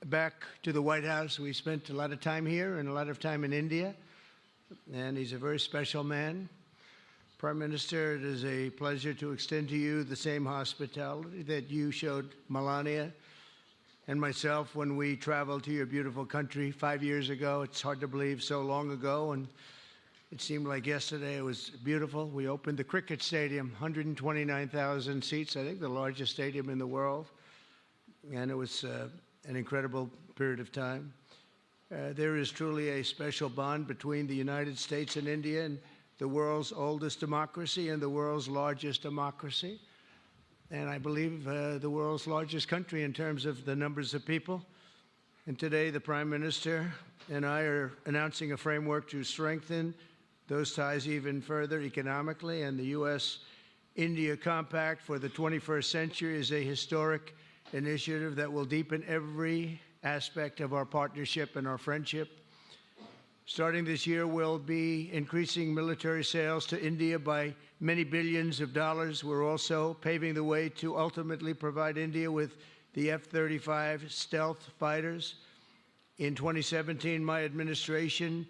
Back to the White House. We spent a lot of time here and a lot of time in India, and he's a very special man. Prime Minister, it is a pleasure to extend to you the same hospitality that you showed Melania and myself when we traveled to your beautiful country 5 years ago. It's hard to believe, so long ago, and it seemed like yesterday. It was beautiful. We opened the cricket stadium, 129,000 seats, I think the largest stadium in the world, and it was an incredible period of time. There is truly a special bond between the United States and India, and the world's oldest democracy and the world's largest democracy, and I believe the world's largest country in terms of the numbers of people. And today the Prime Minister and I are announcing a framework to strengthen those ties even further economically, and the U.S.-India Compact for the 21st century is a historic initiative that will deepen every aspect of our partnership and our friendship. Starting this year, we'll be increasing military sales to India by many billions of dollars. We're also paving the way to ultimately provide India with the F-35 stealth fighters. In 2017, my administration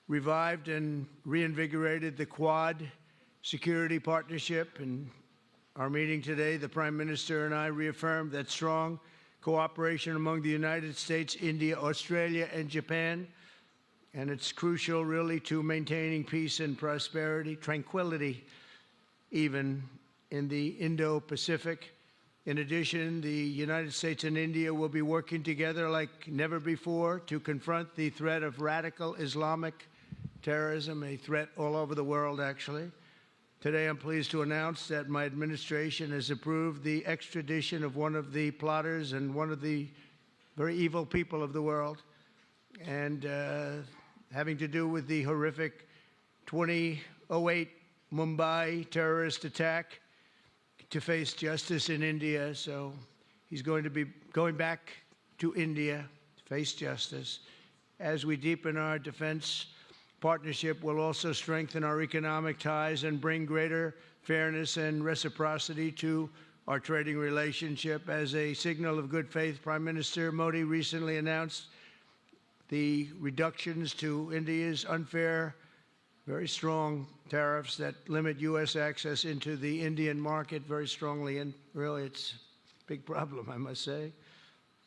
revived and reinvigorated the Quad security partnership, and our meeting today, the Prime Minister and I reaffirmed that strong cooperation among the United States, India, Australia, and Japan, and it's crucial, really, to maintaining peace and prosperity, tranquility, even in the Indo-Pacific. In addition, the United States and India will be working together like never before to confront the threat of radical Islamic terrorism, a threat all over the world, actually. Today, I'm pleased to announce that my administration has approved the extradition of one of the plotters and one of the very evil people of the world, and having to do with the horrific 2008 Mumbai terrorist attack, to face justice in India. So he's going to be going back to India to face justice. As we deepen our defense partnership, will also strengthen our economic ties and bring greater fairness and reciprocity to our trading relationship. As a signal of good faith, Prime Minister Modi recently announced the reductions to India's unfair, very strong tariffs that limit U.S. access into the Indian market very strongly, and really it's a big problem, I must say.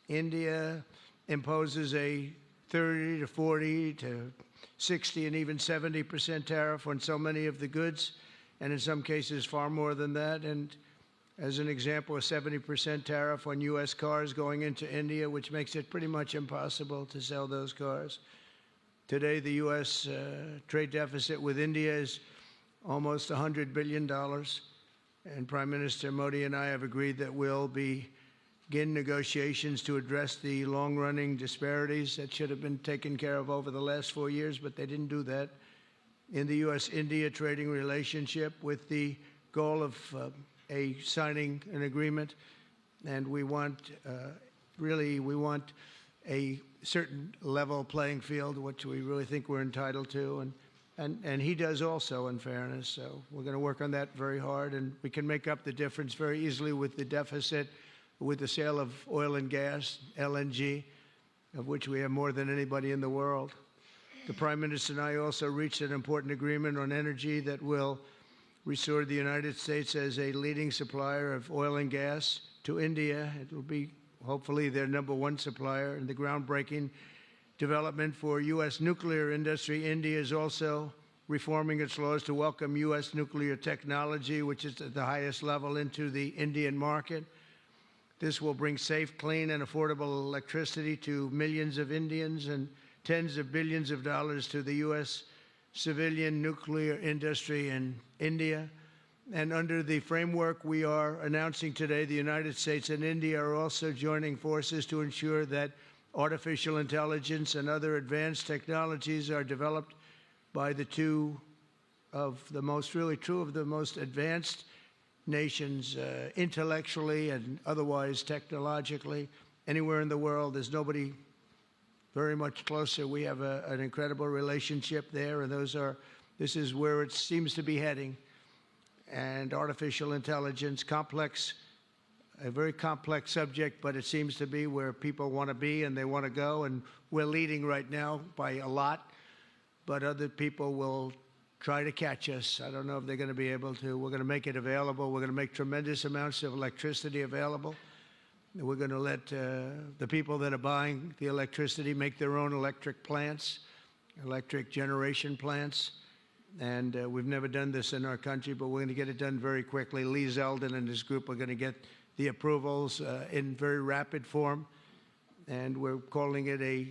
India imposes a 30 to 40 to 60 and even 70% tariff on so many of the goods, and in some cases far more than that. And as an example, a 70% tariff on U.S. cars going into India, which makes it pretty much impossible to sell those cars. Today, the U.S. Trade deficit with India is almost $100 billion, and Prime Minister Modi and I have agreed that we'll begin negotiations to address the long-running disparities that should have been taken care of over the last 4 years, but they didn't do that, in the U.S.-India trading relationship, with the goal of signing an agreement. And we want, we want a certain level playing field, which we really think we're entitled to, and he does also, in fairness. So we're going to work on that very hard, and we can make up the difference very easily with the deficit, with the sale of oil and gas, LNG, of which we have more than anybody in the world. The Prime Minister and I also reached an important agreement on energy that will restore the United States as a leading supplier of oil and gas to India. It will be hopefully their #1 supplier. In the groundbreaking development for U.S. nuclear industry, India is also reforming its laws to welcome U.S. nuclear technology, which is at the highest level, into the Indian market. This will bring safe, clean, and affordable electricity to millions of Indians and tens of billions of dollars to the U.S. civilian nuclear industry in India. And under the framework we are announcing today, the United States and India are also joining forces to ensure that artificial intelligence and other advanced technologies are developed by the two of the most advanced nations, intellectually and otherwise technologically. Anywhere in the world, there's nobody very much closer. We have an incredible relationship there, and this is where it seems to be heading. And artificial intelligence, complex a very complex subject, but it seems to be where people want to be and they want to go, and we're leading right now by a lot, but other people will try to catch us. I don't know if they're going to be able to. We're going to make it available. We're going to make tremendous amounts of electricity available. We're going to let the people that are buying the electricity make their own electric plants, electric generation plants. And we've never done this in our country, but we're going to get it done very quickly. Lee Zeldin and his group are going to get the approvals in very rapid form. And we're calling it a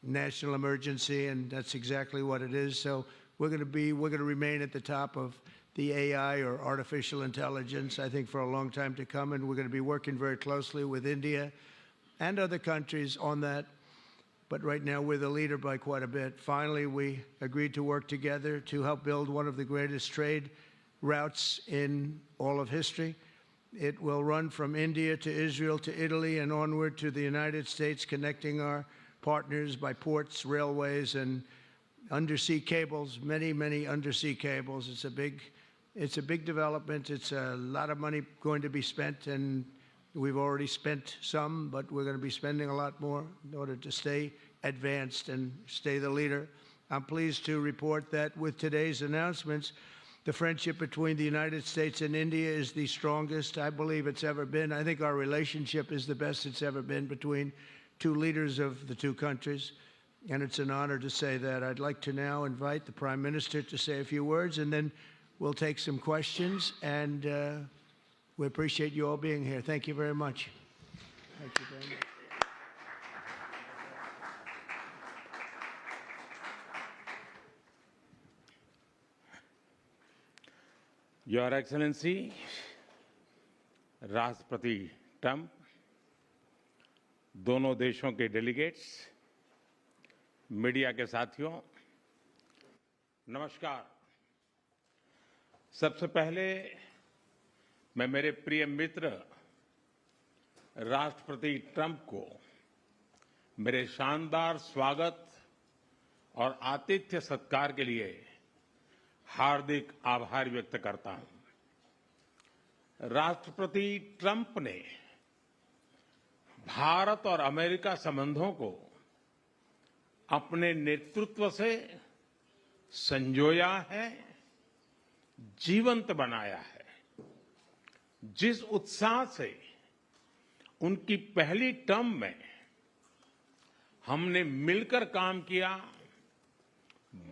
national emergency, and that's exactly what it is. So we're going to remain at the top of the AI, or artificial intelligence, I think, for a long time to come. And we're going to be working very closely with India and other countries on that. But right now, we're the leader by quite a bit. Finally, we agreed to work together to help build one of the greatest trade routes in all of history. It will run from India to Israel to Italy and onward to the United States, connecting our partners by ports, railways, and undersea cables, many, many undersea cables. It's a big development. It's a lot of money going to be spent, and we've already spent some, but we're going to be spending a lot more in order to stay advanced and stay the leader. I'm pleased to report that with today's announcements, the friendship between the United States and India is the strongest I believe it's ever been. I think our relationship is the best it's ever been between two leaders of the two countries, and it's an honor to say that. I'd like to now invite the Prime Minister to say a few words, and then we'll take some questions, and we appreciate you all being here. Thank you very much. Thank you very much. Your Excellency, राष्ट्रपति Trump, दोनों देशों के delegates, media के साथियों, नमस्कार। सबसे पहले मैं मेरे प्रिय मित्र राष्ट्रपति ट्रंप को मेरे शानदार स्वागत और आतिथ्य सत्कार के लिए हार्दिक आभार व्यक्त करता हूं। राष्ट्रपति ट्रंप ने भारत और अमेरिका संबंधों को अपने नेतृत्व से संजोया है, जीवंत बनाया है। जिस उत्साह से उनकी पहली टर्म में हमने मिलकर काम किया,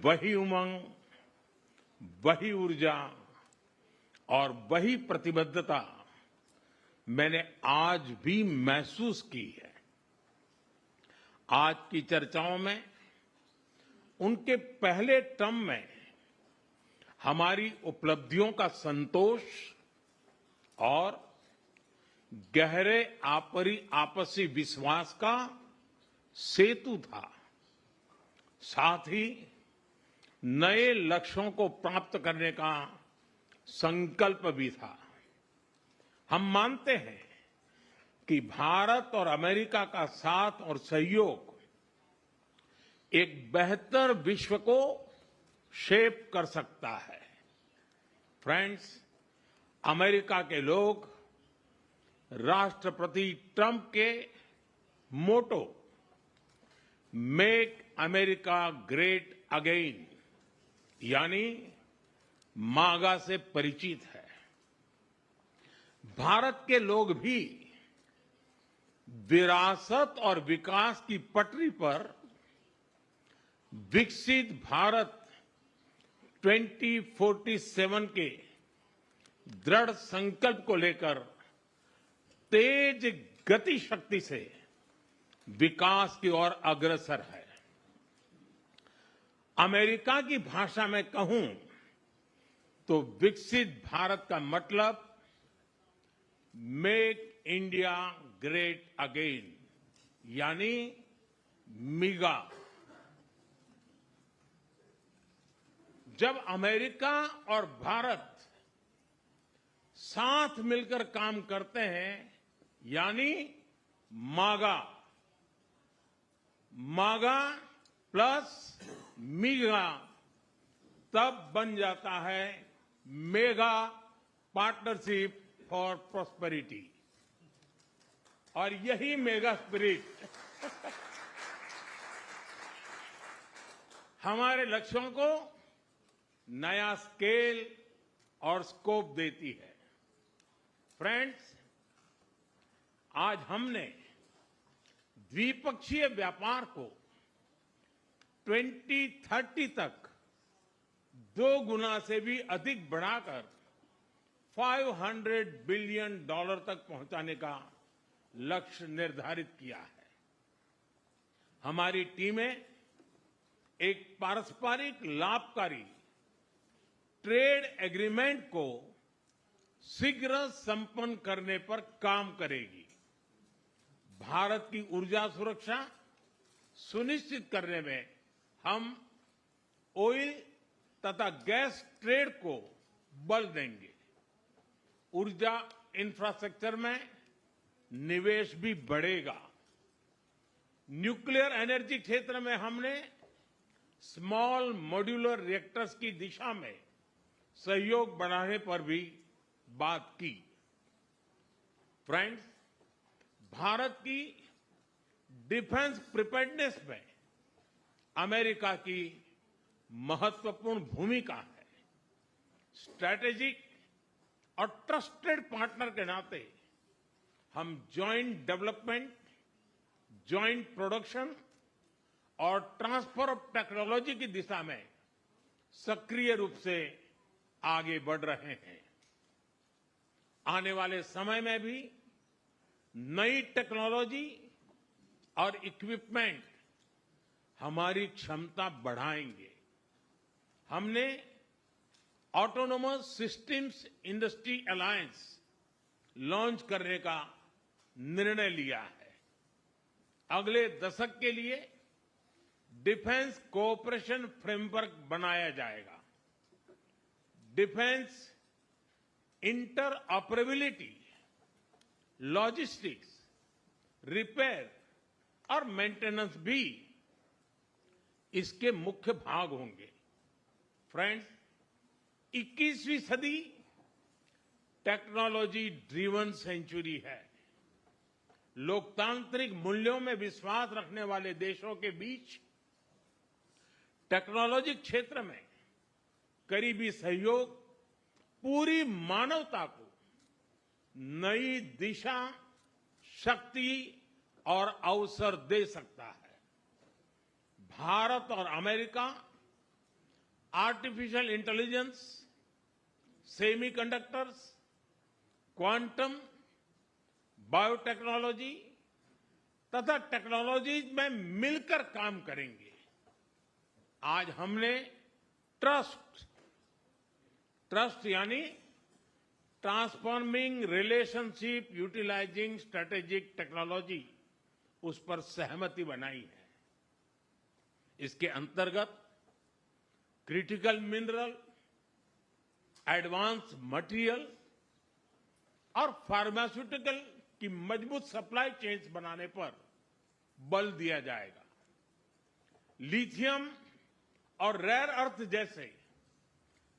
वही उमंग, वही ऊर्जा और वही प्रतिबद्धता मैंने आज भी महसूस की है। आज की चर्चाओं में उनके पहले टर्म में हमारी उपलब्धियों का संतोष और गहरे आपसी विश्वास का सेतु था। साथ ही नए लक्ष्यों को प्राप्त करने का संकल्प भी था। हम मानते हैं कि भारत और अमेरिका का साथ और सहयोग एक बेहतर विश्व को शेप कर सकता है। फ्रेंड्स, अमेरिका के लोग राष्ट्रपति ट्रंप के मोटो मेक अमेरिका ग्रेट अगेन यानी मागा से परिचित है। भारत के लोग भी विरासत और विकास की पटरी पर विकसित भारत 2047 के दृढ़ संकल्प को लेकर तेज गति शक्ति से विकास की ओर अग्रसर है। अमेरिका की भाषा में कहूं तो विकसित भारत का मतलब मेक इंडिया ग्रेट अगेन यानी मिगा। जब अमेरिका और भारत साथ मिलकर काम करते हैं यानी मागा, मागा प्लस मिगा, तब बन जाता है मेगा पार्टनरशिप फॉर प्रॉस्पेरिटी। और यही मेगा स्पिरिट हमारे लक्ष्यों को नया स्केल और स्कोप देती है। फ्रेंड्स, आज हमने द्विपक्षीय व्यापार को 2030 तक 2 गुना से भी अधिक बढ़ाकर $500 बिलियन तक पहुंचाने का लक्ष्य निर्धारित किया है। हमारी टीमें एक पारस्परिक लाभकारी ट्रेड एग्रीमेंट को शीघ्र संपन्न करने पर काम करेगी। भारत की ऊर्जा सुरक्षा सुनिश्चित करने में हम ऑयल तथा गैस ट्रेड को बल देंगे। ऊर्जा इंफ्रास्ट्रक्चर में निवेश भी बढ़ेगा। न्यूक्लियर एनर्जी क्षेत्र में हमने स्मॉल मॉड्यूलर रिएक्टर्स की दिशा में सहयोग बढ़ाने पर भी बात की। फ्रेंड्स, भारत की डिफेंस प्रिपेयर्डनेस में अमेरिका की महत्वपूर्ण भूमिका है। स्ट्रैटेजिक और ट्रस्टेड पार्टनर के नाते हम जॉइंट डेवलपमेंट, जॉइंट प्रोडक्शन और ट्रांसफर ऑफ टेक्नोलॉजी की दिशा में सक्रिय रूप से आगे बढ़ रहे हैं। आने वाले समय में भी नई टेक्नोलॉजी और इक्विपमेंट हमारी क्षमता बढ़ाएंगे। हमने autonomous systems industry alliance launch करने का निर्णय लिया है। अगले दशक के लिए डिफेंस कोऑपरेशन फ्रेमवर्क बनाया जाएगा। डिफेंस इंटरऑपरेबिलिटी, लॉजिस्टिक्स, रिपेयर और मेंटेनेंस भी इसके मुख्य भाग होंगे। फ्रेंड्स, 21वीं सदी टेक्नोलॉजी ड्रिवन सेंचुरी है। लोकतांत्रिक मूल्यों में विश्वास रखने वाले देशों के बीच टेक्नोलॉजी क्षेत्र में करीबी सहयोग पूरी मानवता को नई दिशा, शक्ति और अवसर दे सकता है। भारत और America artificial intelligence, semiconductors, quantum, biotechnology तथा टेक्नोलॉजीज में मिलकर काम करेंगे। आज हमने ट्रस्ट यानी transforming relationship utilising strategic technology, उस पर सहमति बनाई है। इसके अंतर्गत क्रिटिकल मिनरल, एडवांस मटेरियल और फार्मास्यूटिकल की मजबूत सप्लाई चेन्स बनाने पर बल दिया जाएगा। लिथियम और रेयर अर्थ जैसे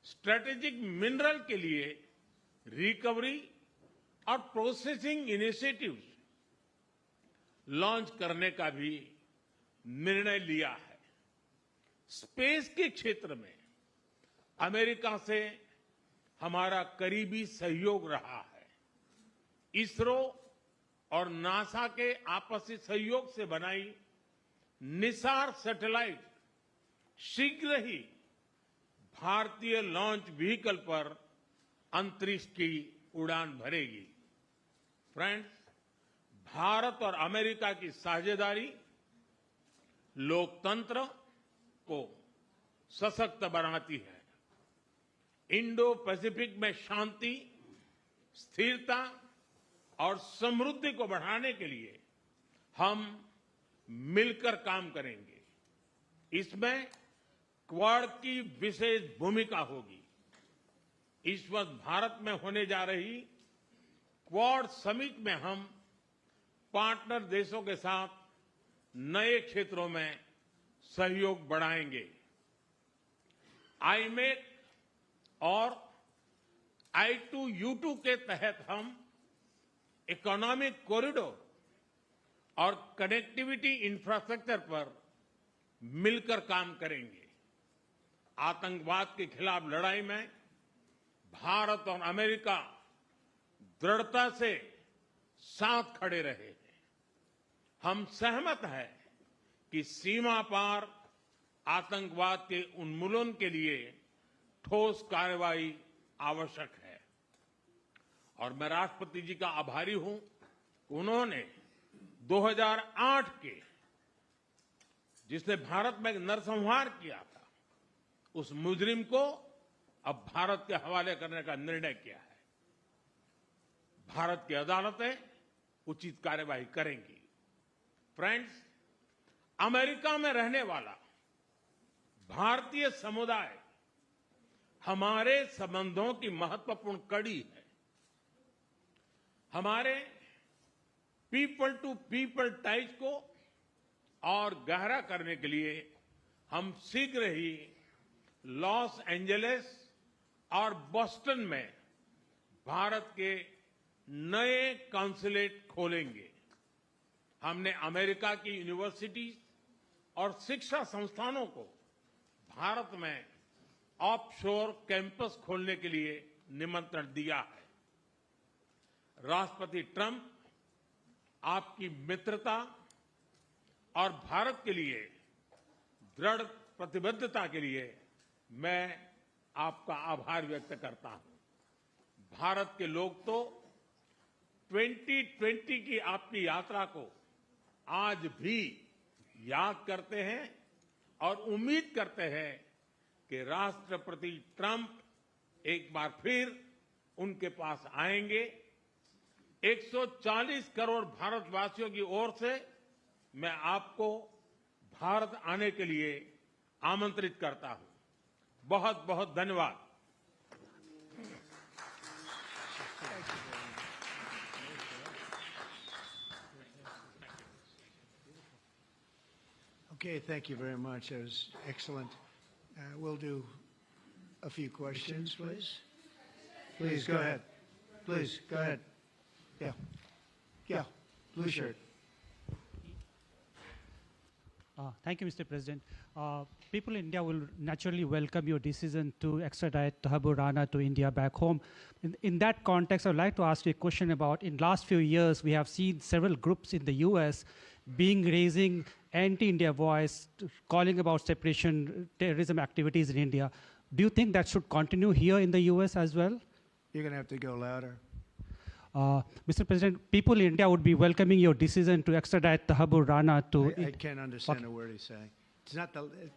स्ट्रेटेजिक मिनरल के लिए रिकवरी और प्रोसेसिंग इनिशिएटिव्स लॉन्च करने का भी निर्णय लिया है। स्पेस के क्षेत्र में अमेरिका से हमारा करीबी सहयोग रहा है। इसरो और नासा के आपसी सहयोग से बनाई निसार सैटेलाइट शीघ्र ही भारतीय लॉन्च व्हीकल पर अंतरिक्ष की उड़ान भरेगी। फ्रेंड्स, भारत और अमेरिका की साझेदारी लोकतंत्र को सशक्त बनाती है। इंडो पैसिफिक में शांति, स्थिरता और समृद्धि को बढ़ाने के लिए हम मिलकर काम करेंगे। इसमें क्वाड की विशेष भूमिका होगी। इस वर्ष भारत में होने जा रही क्वाड समिट में हम पार्टनर देशों के साथ नए क्षेत्रों में सहयोग बढ़ाएंगे। आईमेक और I2U2 के तहत हम इकोनॉमिक कॉरिडोर और कनेक्टिविटी इंफ्रास्ट्रक्चर पर मिलकर काम करेंगे। आतंकवाद के खिलाफ लड़ाई में भारत और अमेरिका दृढ़ता से साथ खड़े रहे हैं। हम सहमत हैं कि सीमा पार आतंकवाद के उन्मूलन के लिए ठोस कार्रवाई आवश्यक है और मैं राष्ट्रपति जी का आभारी हूं कि उन्होंने 2008 के जिसने भारत में नरसंहार किया था उस मुजरिम को अब भारत के हवाले करने का निर्णय किया है। भारत की अदालतें उचित कार्यवाही करेंगी। फ्रेंड्स, अमेरिका में रहने वाला भारतीय समुदाय हमारे संबंधों की महत्वपूर्ण कड़ी है। हमारे पीपल टू पीपल टाइज को और गहरा करने के लिए हम शीघ्र ही लॉस एंजलिस और बोस्टन में भारत के नए कॉन्सुलेट खोलेंगे। हमने अमेरिका की यूनिवर्सिटीज और शिक्षा संस्थानों को भारत में ऑफशोर कैंपस खोलने के लिए निमंत्रण दिया है। राष्ट्रपति ट्रंप आपकी मित्रता और भारत के लिए दृढ़ प्रतिबद्धता के लिए मैं आपका आभार व्यक्त करता हूं। भारत के लोग तो 2020 की आपकी यात्रा को आज भी याद करते हैं और उम्मीद करते हैं कि राष्ट्रपति ट्रंप एक बार फिर उनके पास आएंगे। 140 करोड़ भारतवासियों की ओर से मैं आपको भारत आने के लिए आमंत्रित करता हूं। बहुत बहुत धन्यवाद। Okay, thank you very much. That was excellent. We'll do a few questions, please. Please, go ahead. Please, go ahead. Yeah. Yeah. Blue shirt. Thank you, Mr. President. People in India will naturally welcome your decision to extradite Thabur Rana to India back home. In that context, I would like to ask you a question about, in last few years, we have seen several groups in the US raising anti-India voice, calling about separation, terrorism activities in India. Do you think that should continue here in the US as well? You're going to have to go louder. Mr. President, people in India would be welcoming your decision to extradite Thabur Rana to... I can't understand a word he's saying. It's not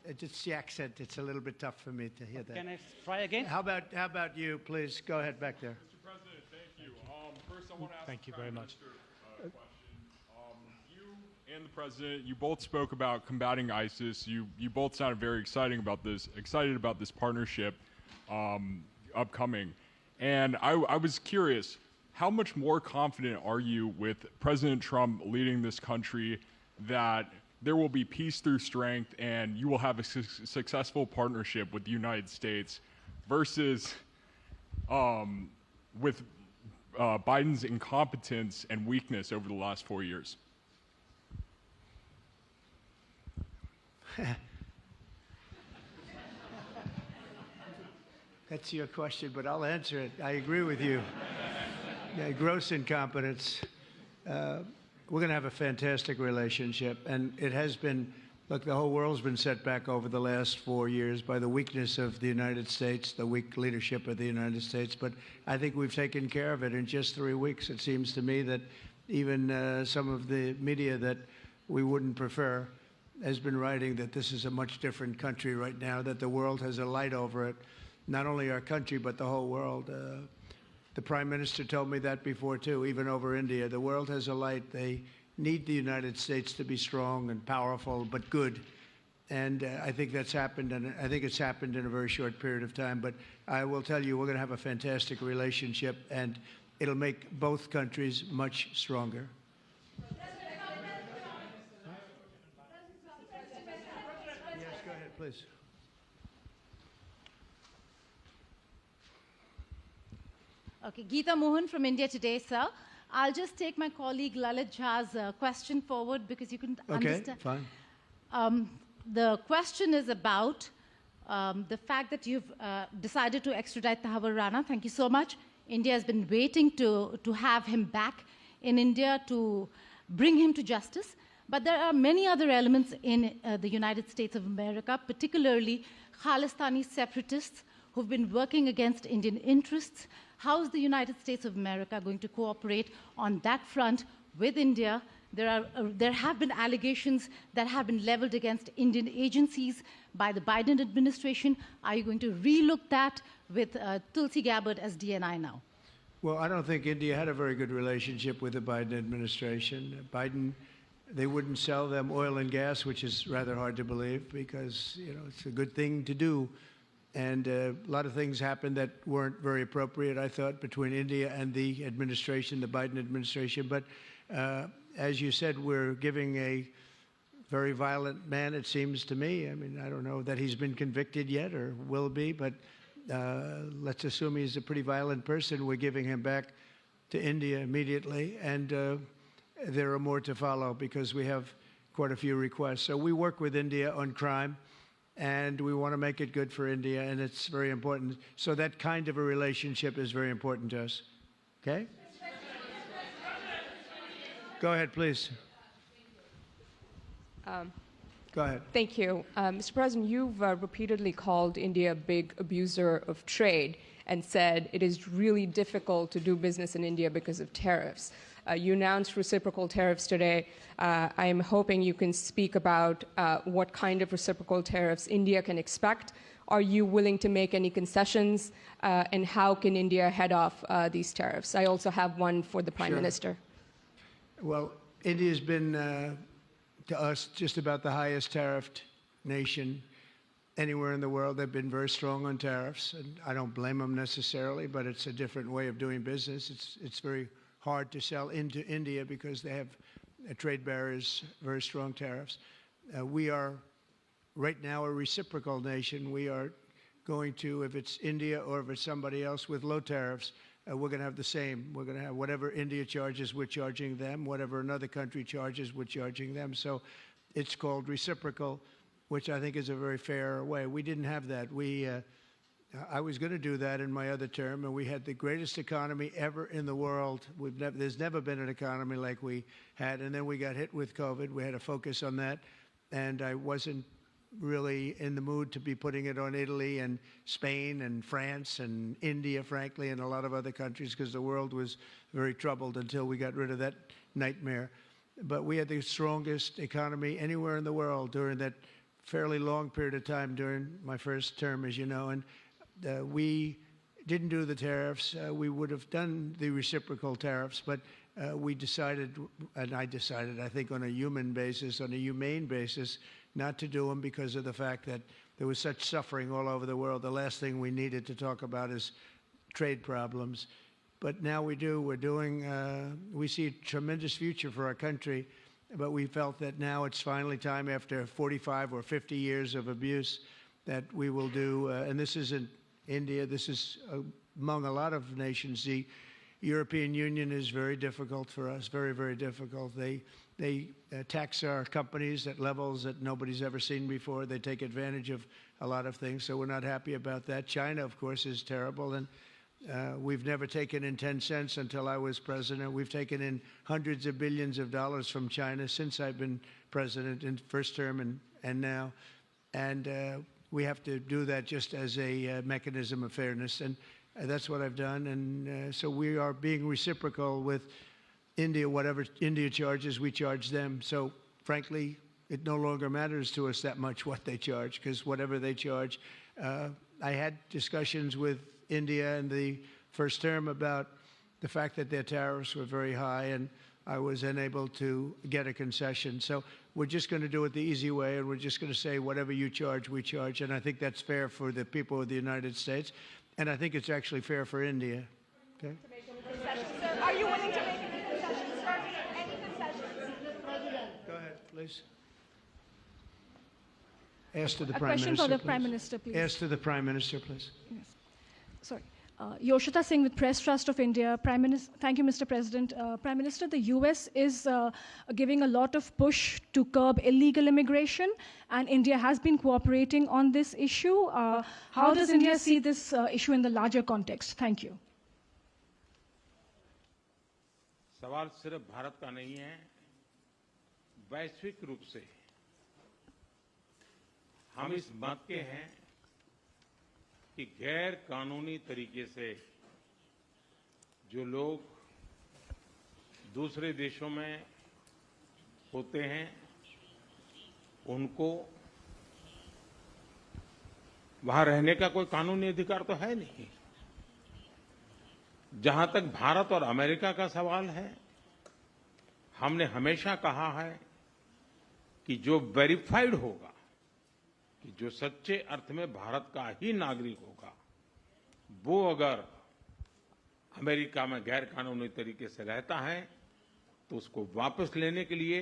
it's the accent. It's a little bit tough for me to hear that. Can I try again? How about you, please? Go ahead back there. Mr. President, thank you. First, I want to ask Thank the you very Prime much. Minister a question. You and the President, you both spoke about combating ISIS. You both sounded very excited about this partnership upcoming. And I was curious, how much more confident are you with President Trump leading this country that there will be peace through strength and you will have a successful partnership with the United States versus with Biden's incompetence and weakness over the last 4 years? That's your question, but I'll answer it. I agree with you. Yeah, gross incompetence. We're going to have a fantastic relationship, and it has been. Look, the whole world's been set back over the last 4 years by the weakness of the United States, the weak leadership of the United States. But I think we've taken care of it in just 3 weeks. It seems to me that even some of the media that we wouldn't prefer has been writing that this is a much different country right now, that the world has a light over it, not only our country, but the whole world. The Prime Minister told me that before, too, even over India. The world has a light. They need the United States to be strong and powerful, but good. And I think that's happened, and I think it's happened in a very short period of time. But I will tell you, we're going to have a fantastic relationship, and it'll make both countries much stronger. Yes, go ahead, please. Okay, Geeta Mohan from India Today, sir. I'll just take my colleague Lalit Jha's question forward because you can Okay, understand. fine. The question is about the fact that you've decided to extradite Tahabur Rana. Thank you so much. India has been waiting to have him back in India to bring him to justice. But there are many other elements in the United States of America, particularly Khalistani separatists who've been working against Indian interests. How is the United States of America going to cooperate on that front with India? There have been allegations that have been leveled against Indian agencies by the Biden administration. Are you going to relook that with Tulsi Gabbard as DNI now? Well, I don't think India had a very good relationship with the Biden administration. Biden, they wouldn't sell them oil and gas, which is rather hard to believe because, it's a good thing to do. And a lot of things happened that weren't very appropriate, I thought, between India and the administration, the Biden administration. But as you said, we're giving a very violent man, it seems to me. I mean, I don't know that he's been convicted yet or will be, but let's assume he's a pretty violent person. We're giving him back to India immediately. And there are more to follow because we have quite a few requests. So we work with India on crime. And we want to make it good for India, and it's very important. So that kind of a relationship is very important to us. Okay? Go ahead, please. Go ahead. Thank you. Mr. President, you've repeatedly called India a big abuser of trade and said it is really difficult to do business in India because of tariffs. You announced reciprocal tariffs today. I am hoping you can speak about what kind of reciprocal tariffs India can expect. Are you willing to make any concessions? And how can India head off these tariffs? I also have one for the Prime Minister. Well, India's been, to us, just about the highest tariffed nation anywhere in the world. They've been very strong on tariffs, and I don't blame them necessarily, but it's a different way of doing business. It's very hard to sell into India because they have trade barriers, very strong tariffs. We are right now a reciprocal nation. We are going to, if it's India or if it's somebody else with low tariffs, we're going to have the same. We're going to have whatever India charges, we're charging them. Whatever another country charges, we're charging them. So it's called reciprocal, which I think is a very fair way. We didn't have that. I was going to do that in my other term, and we had the greatest economy ever in the world. There's never been an economy like we had, and then we got hit with COVID. We had to focus on that, and I wasn't really in the mood to be putting it on Italy and Spain and France and India, frankly, and a lot of other countries because the world was very troubled until we got rid of that nightmare. But we had the strongest economy anywhere in the world during that fairly long period of time during my first term, as you know, and we didn't do the tariffs. We would have done the reciprocal tariffs, but we decided, and I decided, I think on a human basis, on a humane basis, not to do them because of the fact that there was such suffering all over the world. The last thing we needed to talk about is trade problems. But now we do. We're doing, we see a tremendous future for our country, but we felt that now it's finally time after 45 or 50 years of abuse that we will do, and this isn't India, this is among a lot of nations. The European Union is very difficult for us, very, very difficult. They tax our companies at levels that nobody's ever seen before. They take advantage of a lot of things, so we're not happy about that. China, of course, is terrible, and we've never taken in 10 cents until I was president. We've taken in hundreds of billions of dollars from China since I've been president in first term and now. And we have to do that just as a mechanism of fairness. And that's what I've done. And so we are being reciprocal with India. Whatever India charges, we charge them. So frankly, it no longer matters to us that much what they charge, because whatever they charge, I had discussions with India in the first term about the fact that their tariffs were very high, and I was unable to get a concession. So we're just going to do it the easy way, and we're just going to say whatever you charge, we charge. And I think that's fair for the people of the United States, and I think it's actually fair for India. Okay? To make any concessions, sir? Are you willing to make any concessions, sir? Any concessions? Go ahead, please. Ask to the A Prime question Minister, for the please. Prime Minister, please. Ask to the Prime Minister, please. Yes. Sorry. Yoshita Singh with Press Trust of India. Thank you, Mr. President. Prime Minister, the US is giving a lot of push to curb illegal immigration, and India has been cooperating on this issue. How does India see this issue in the larger context? Thank you. सवाल सिर्फ भारत का नहीं है, वैश्विक रूप से हम इस मत के हैं कि गैर कानूनी तरीके से जो लोग दूसरे देशों में होते हैं उनको वहां रहने का कोई कानूनी अधिकार तो है नहीं। जहां तक भारत और अमेरिका का सवाल है, हमने हमेशा कहा है कि जो वेरीफाइड होगा, कि जो सच्चे अर्थ में भारत का ही नागरिक होगा, वो अगर अमेरिका में गैर कानूनी तरीके से रहता है तो उसको वापस लेने के लिए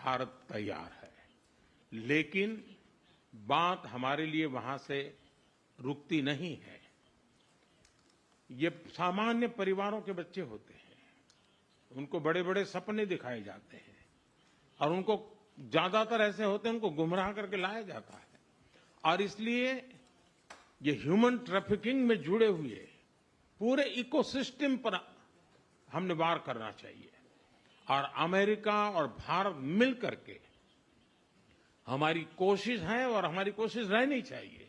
भारत तैयार है। लेकिन बात हमारे लिए वहां से रुकती नहीं है। ये सामान्य परिवारों के बच्चे होते हैं, उनको बड़े बड़े सपने दिखाए जाते हैं और उनको ज्यादातर ऐसे होते हैं उनको गुमराह करके लाया जाता है। और इसलिए ये ह्यूमन ट्रैफिकिंग में जुड़े हुए पूरे इकोसिस्टम पर हमने वार करना चाहिए। और अमेरिका और भारत मिल करके हमारी कोशिश है और हमारी कोशिश रहनी चाहिए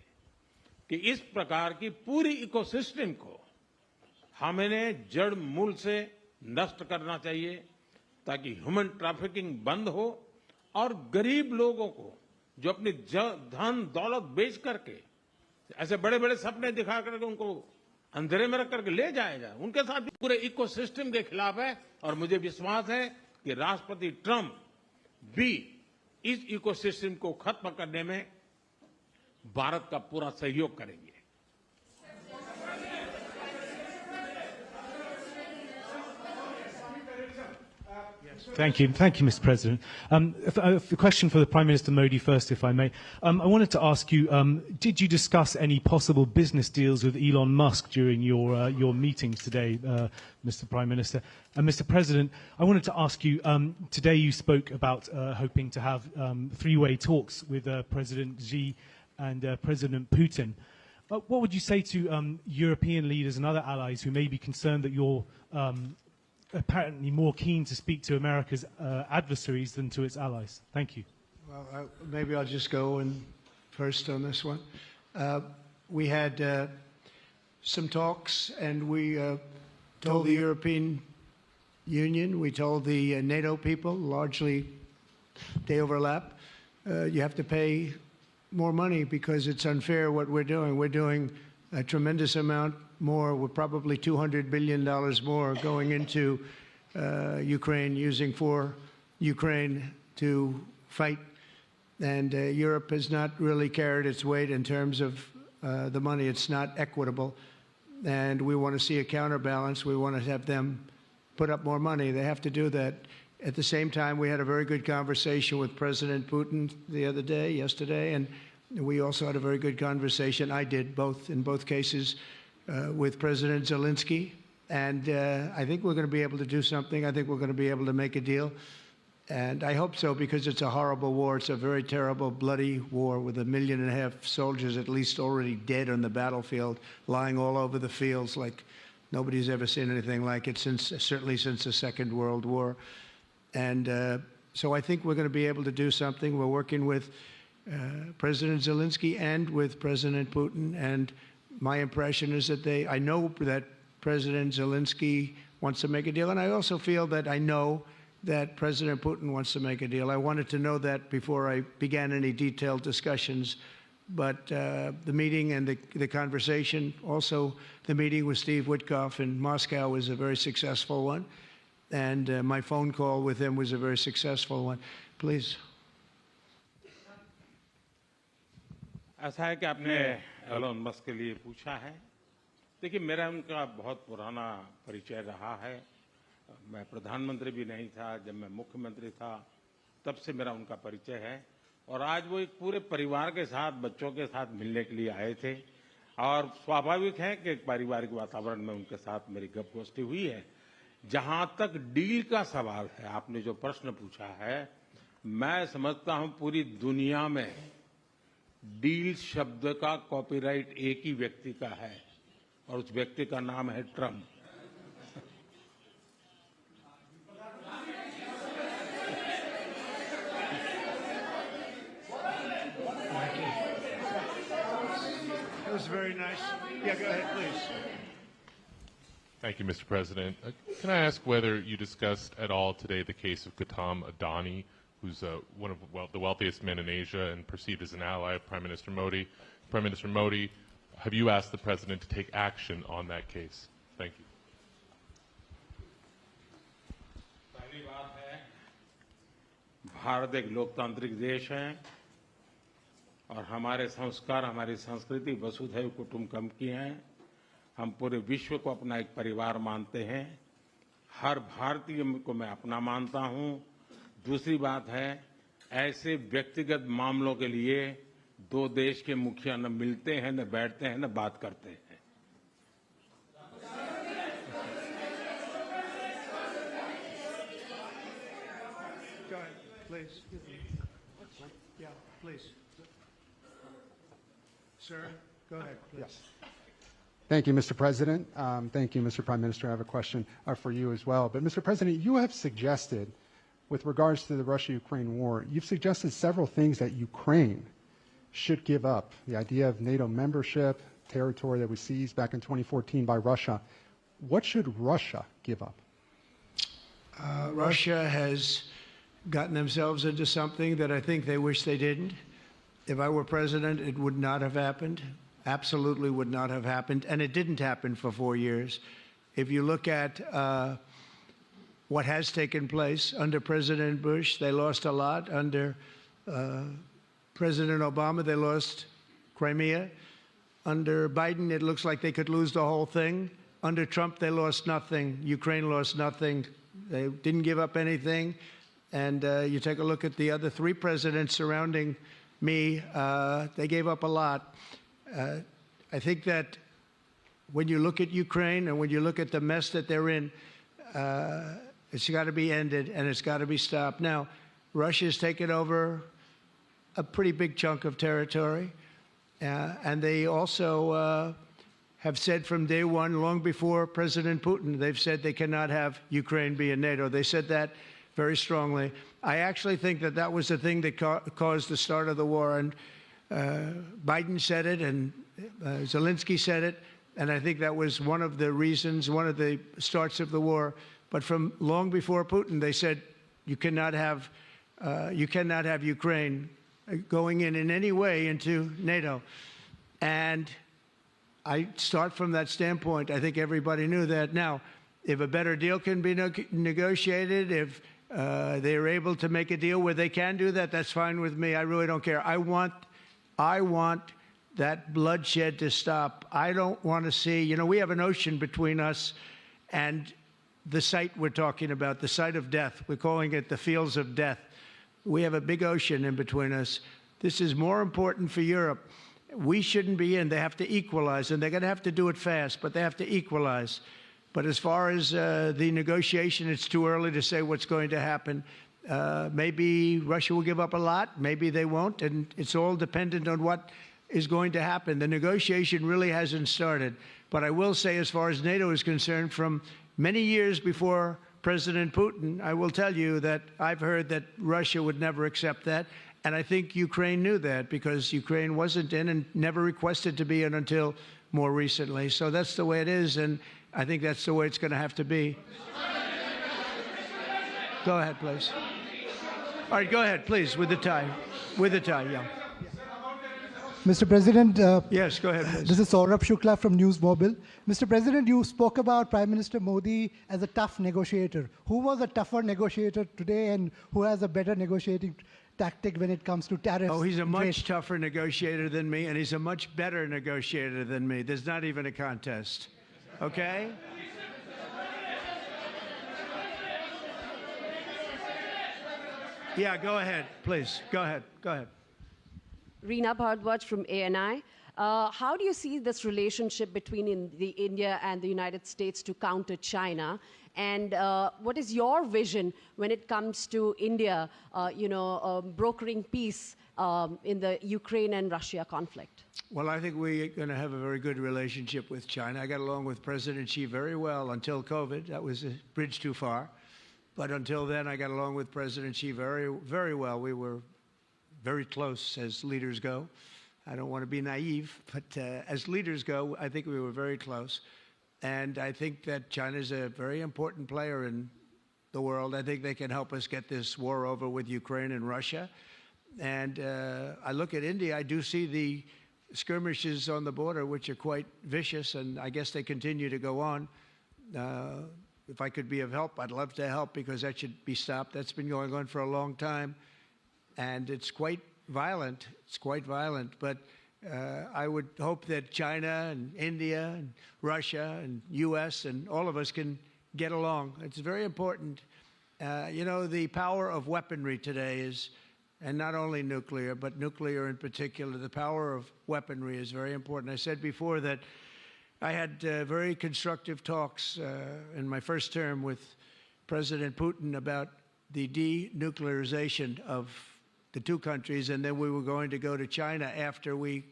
कि इस प्रकार की पूरी इकोसिस्टम को हमें जड़ मूल से नष्ट करना चाहिए, ताकि ह्यूमन ट्रैफिकिंग बंद हो और गरीब लोगों को जो अपनी धन दौलत बेच करके ऐसे बड़े बड़े सपने दिखा करके उनको अंधेरे में रख करके ले जाया जाए, उनके साथ भी पूरे इकोसिस्टम के खिलाफ है। और मुझे विश्वास है कि राष्ट्रपति ट्रंप भी इस इकोसिस्टम को खत्म करने में भारत का पूरा सहयोग करेंगे। Thank you, Mr. President. A question for the Prime Minister Modi first, if I may. I wanted to ask you, did you discuss any possible business deals with Elon Musk during your meetings today, Mr. Prime Minister? And Mr. President, I wanted to ask you, today you spoke about hoping to have three-way talks with President Xi and President Putin. What would you say to European leaders and other allies who may be concerned that you're apparently more keen to speak to America's adversaries than to its allies? Thank you. Well, maybe I'll just go in first on this one. We had some talks, and we told the European Union, we told the NATO people, largely they overlap, you have to pay more money because it's unfair what we're doing. We're doing a tremendous amount more. We're probably $200 billion more going into Ukraine, using for Ukraine to fight. And Europe has not really carried its weight in terms of the money. It's not equitable. And we want to see a counterbalance. We want to have them put up more money. They have to do that. At the same time, we had a very good conversation with President Putin yesterday, and we also had a very good conversation. I did in both cases, with President Zelensky. And I think we're going to be able to do something. I think we're going to be able to make a deal. And I hope so, because it's a horrible war. It's a very terrible, bloody war with 1.5 million soldiers at least already dead on the battlefield, lying all over the fields like nobody's ever seen anything like it, certainly since the Second World War. And so I think we're going to be able to do something. We're working with President Zelensky and with President Putin. And my impression is that I know that President Zelensky wants to make a deal. And I also feel that I know that President Putin wants to make a deal. I wanted to know that before I began any detailed discussions. But the meeting and the conversation, also the meeting with Steve Witkoff in Moscow, was a very successful one. And my phone call with him was a very successful one. Please. ऐसा है कि आपने Elon Musk के लिए पूछा है। देखिए, मेरा उनका बहुत पुराना परिचय रहा है। मैं प्रधानमंत्री भी नहीं था, जब मैं मुख्यमंत्री था तब से मेरा उनका परिचय है। और आज वो एक पूरे परिवार के साथ, बच्चों के साथ मिलने के लिए आए थे। और स्वाभाविक है कि एक पारिवारिक वातावरण में उनके साथ मेरी गपगोष्ठी हुई है। जहां तक डील का सवाल है, आपने जो प्रश्न पूछा है, मैं समझता हूं पूरी दुनिया में डील शब्द का कॉपीराइट एक ही व्यक्ति का है और उस व्यक्ति का नाम है Trump. That was very nice. Yeah, go ahead, please. Thank you, Mr. President. Can I ask whether you discussed at all today the case of Gautam Adani, who's one of the wealthiest men in Asia and perceived as an ally of Prime Minister Modi? Prime Minister Modi, have you asked the President to take action on that case? Thank you. पहली बात है, भारत एक लोकतांत्रिक देश है और हमारे संस्कार, हमारी संस्कृति वसुधैव कुटुंबकम की हैं। हम पूरे विश्व को अपना एक परिवार मानते हैं। हर भारतीय को मैं अपना मानता हूं। दूसरी बात है, ऐसे व्यक्तिगत मामलों के लिए दो देश के मुखिया न मिलते हैं, न बैठते हैं, न बात करते हैं। Go ahead, please. Yeah, please. Sir, go ahead, please. Yes. Thank you, Mr. President. Thank you, Mr. Prime Minister. I have a question for you as well. But, Mr. President, you have suggested, with regards to the Russia-Ukraine war, you've suggested several things that Ukraine should give up. The idea of NATO membership, territory that was seized back in 2014 by Russia. What should Russia give up? Russia has gotten themselves into something that I think they wish they didn't. If I were president, it would not have happened. Absolutely would not have happened. And it didn't happen for 4 years. If you look at what has taken place under President Bush, they lost a lot. Under President Obama, they lost Crimea. Under Biden, it looks like they could lose the whole thing. Under Trump, they lost nothing. Ukraine lost nothing. They didn't give up anything. And you take a look at the other three presidents surrounding me, they gave up a lot. I think that when you look at Ukraine and when you look at the mess that they're in, it's got to be ended and it's got to be stopped. Now, Russia's taken over a pretty big chunk of territory, and they also have said from day one, long before President Putin, they've said they cannot have Ukraine be in NATO. They said that very strongly. I actually think that that was the thing that caused the start of the war. And Biden said it, and Zelensky said it, and I think that was one of the reasons, one of the starts of the war. But from long before Putin, they said you cannot have Ukraine going in any way into NATO. And I start from that standpoint. I think everybody knew that. Now, if a better deal can be negotiated, if they're able to make a deal where they can do that, that's fine with me. I really don't care. I want that bloodshed to stop. I don't want to see, we have an ocean between us and the site we're talking about, the site of death. We're calling it the fields of death. We have a big ocean in between us. This is more important for Europe. We shouldn't be in. They have to equalize, and they're going to have to do it fast, but they have to equalize. But as far as the negotiation, it's too early to say what's going to happen. Maybe Russia will give up a lot. Maybe they won't. And it's all dependent on what is going to happen. The negotiation really hasn't started. But I will say, as far as NATO is concerned, from many years before President Putin, I will tell you that I've heard that Russia would never accept that. And I think Ukraine knew that because Ukraine wasn't in and never requested to be in until more recently. So that's the way it is. And I think that's the way it's going to have to be. Go ahead, please. All right, go ahead, please, with the tie. With the tie, yeah. Mr. President, yes, go ahead, please. This is Saurabh Shukla from News Mobile. Mr. President, you spoke about Prime Minister Modi as a tough negotiator. Who was a tougher negotiator today and who has a better negotiating tactic when it comes to tariffs? Oh, he's a much tougher negotiator than me, and he's a much better negotiator than me. There's not even a contest. Okay? Yeah, go ahead, please. Go ahead. Go ahead. Reena Bhardwaj from ANI. How do you see this relationship between India and the United States to counter China? And what is your vision when it comes to India, brokering peace in the Ukraine and Russia conflict? Well, I think we're going to have a very good relationship with China. I got along with President Xi very well until COVID. That was a bridge too far. But until then, I got along with President Xi very, very well. We were very close as leaders go. I don't want to be naive, but as leaders go, I think we were very close. And I think that China is a very important player in the world. I think they can help us get this war over with Ukraine and Russia. And I look at India, I do see the skirmishes on the border, which are quite vicious, and I guess they continue to go on. If I could be of help, I'd love to help, because that should be stopped. That's been going on for a long time, and it's quite violent. It's quite violent, but I would hope that China and India and Russia and U.S. and all of us can get along. It's very important. The power of weaponry today is, and not only nuclear, but nuclear in particular, the power of weaponry is very important. I said before that I had very constructive talks in my first term with President Putin about the denuclearization of the two countries, and then we were going to go to China after we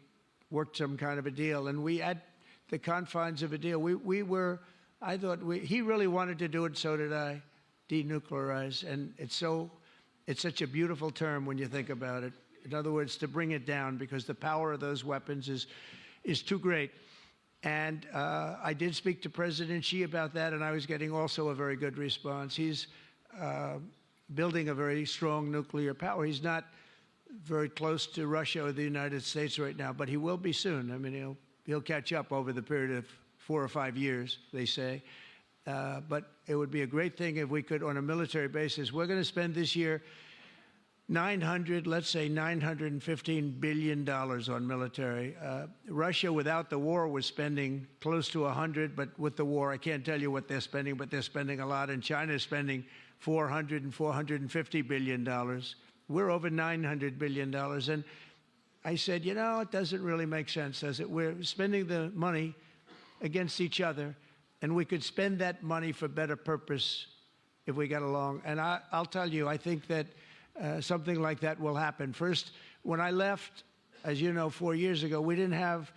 worked some kind of a deal. And we, at the confines of a deal, he really wanted to do it, so did I, denuclearize. And it's such a beautiful term when you think about it. In other words, to bring it down, because the power of those weapons is too great. And I did speak to President Xi about that, and I was getting also a very good response. He's building a very strong nuclear power. He's not very close to Russia or the United States right now, but he will be soon. I mean, he'll catch up over the period of 4 or 5 years, they say. But it would be a great thing if we could, on a military basis. We're going to spend this year $915 billion on military. Russia, without the war, was spending close to 100, but with the war, I can't tell you what they're spending, but they're spending a lot. And China is spending $400 and $450 billion. We're over $900 billion. And I said, it doesn't really make sense, does it? We're spending the money against each other, and we could spend that money for better purpose if we got along. And I'll tell you, I think that something like that will happen. First, when I left, as you know, 4 years ago, we didn't have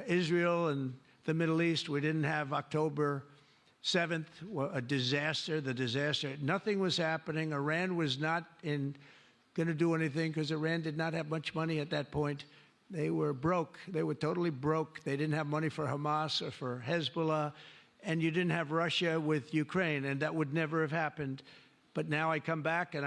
Israel and the Middle East. We didn't have October 7th, a disaster, the disaster. Nothing was happening. Iran was not going to do anything, because Iran did not have much money at that point. They were broke. They were totally broke. They didn't have money for Hamas or for Hezbollah. And you didn't have Russia with Ukraine, and that would never have happened. But now I come back, and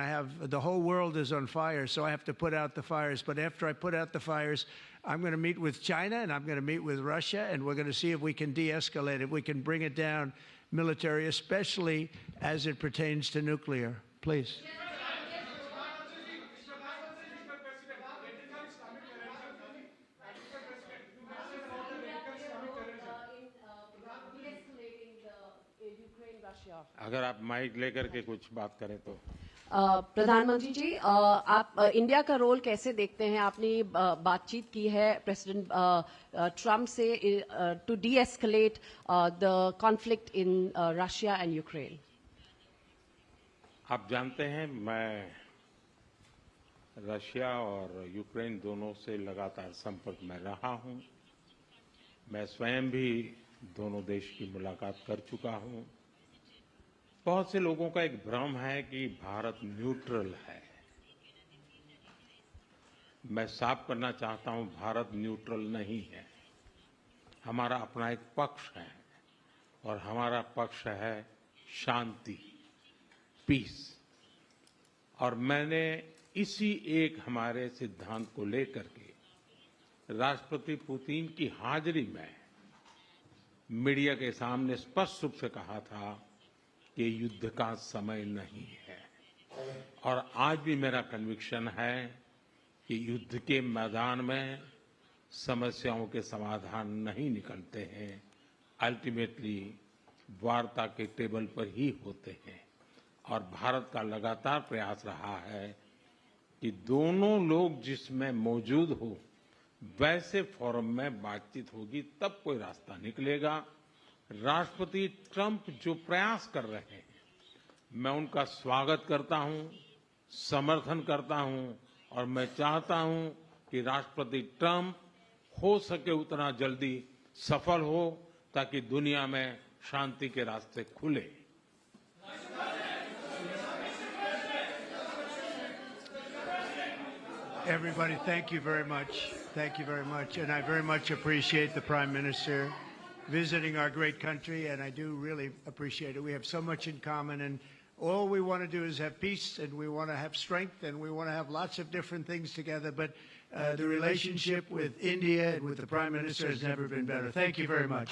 the whole world is on fire, so I have to put out the fires. But after I put out the fires, I'm going to meet with China, and I'm going to meet with Russia, and we're going to see if we can de-escalate, if we can bring it down military, especially as it pertains to nuclear. Please. अगर आप mic लेकर के कुछ बात करें तो प्रधानमंत्री जी, आप इंडिया का रोल कैसे देखते हैं? आपने बातचीत की है प्रेसिडेंट ट्रम्प से to de-escalate the conflict in Russia and Ukraine. आप जानते हैं, मैं रशिया और यूक्रेन दोनों से लगातार संपर्क में रहा हूं। मैं स्वयं भी दोनों देश की मुलाकात कर चुका हूं। बहुत से लोगों का एक भ्रम है कि भारत न्यूट्रल है। मैं साफ करना चाहता हूं, भारत न्यूट्रल नहीं है। हमारा अपना एक पक्ष है, और हमारा पक्ष है शांति, पीस। और मैंने इसी एक हमारे सिद्धांत को लेकर के राष्ट्रपति पुतिन की हाजिरी में मीडिया के सामने स्पष्ट रूप से कहा था कि युद्ध का समय नहीं है। और आज भी मेरा कन्विक्शन है कि युद्ध के मैदान में समस्याओं के समाधान नहीं निकलते हैं, अल्टीमेटली वार्ता के टेबल पर ही होते हैं। और भारत का लगातार प्रयास रहा है कि दोनों लोग जिसमें मौजूद हो, वैसे फोरम में बातचीत होगी तब कोई रास्ता निकलेगा। राष्ट्रपति ट्रंप जो प्रयास कर रहे हैं, मैं उनका स्वागत करता हूं, समर्थन करता हूं और मैं चाहता हूं कि राष्ट्रपति ट्रंप हो सके उतना जल्दी सफल हो ताकि दुनिया में शांति के रास्ते खुले। Everybody, thank you very much. Thank you very much. And I very much appreciate the Prime Minister visiting our great country, and I do really appreciate it. We have so much in common, and all we want to do is have peace, and we want to have strength, and we want to have lots of different things together. But the relationship with India and with the Prime Minister has never been better. Thank you very much.